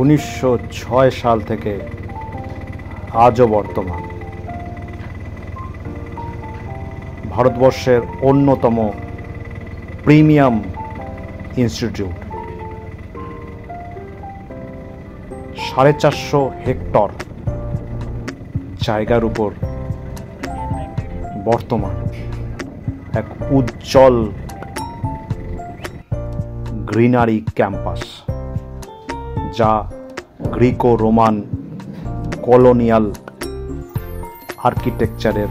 1906 সাল থেকে আজও বর্তমান ভারতবর্ষের অন্যতম প্রিমিয়াম ইনস্টিটিউট। 450 হেক্টর জায়গার উপর বর্তমান এক উজ্জ্বল গ্রিনারি ক্যাম্পাস, যা গ্রিকো রোমান কলোনিয়াল আর্কিটেকচারের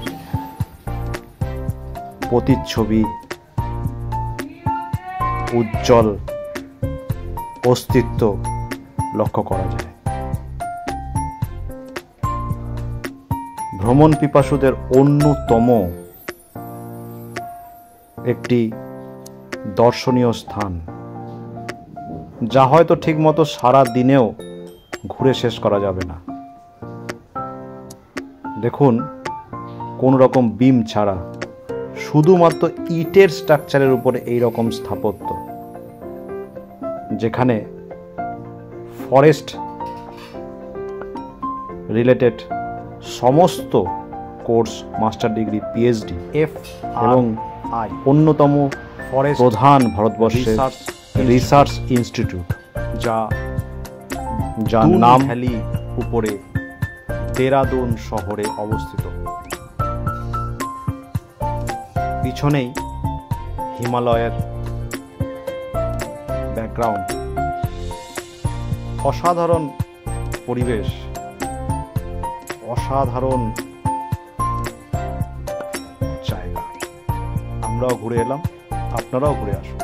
প্রতিচ্ছবি, উজ্জ্বল অস্তিত্ব লক্ষ্য করা যায়। ভ্রমণ পিপাসুদের অন্যতম একটি দর্শনীয় স্থান, যা হয়তো ঠিকমতো সারা দিনেও ঘুরে শেষ করা যাবে না। দেখুন, কোন রকম বিম ছাড়া শুধুমাত্র ইটের স্ট্রাকচারের উপরে এই রকম স্থাপত্য, যেখানে ফরেস্ট রিলেটেড সমস্ত কোর্স, মাস্টার ডিগ্রি, পিএইচডি, এবং অন্যতম ফরেস্ট প্রধান ভারতবর্ষের রিসার্চ ইনস্টিটিউট, যার নাম ভ্যালি উপরে দেরাদুন শহরে অবস্থিত। পিছনেই হিমালয়ের ব্যাকগ্রাউন্ড, অসাধারণ পরিবেশ, অসাধারণ জায়গা। আমরাও ঘুরে এলাম, আপনারাও ঘুরে আসুন।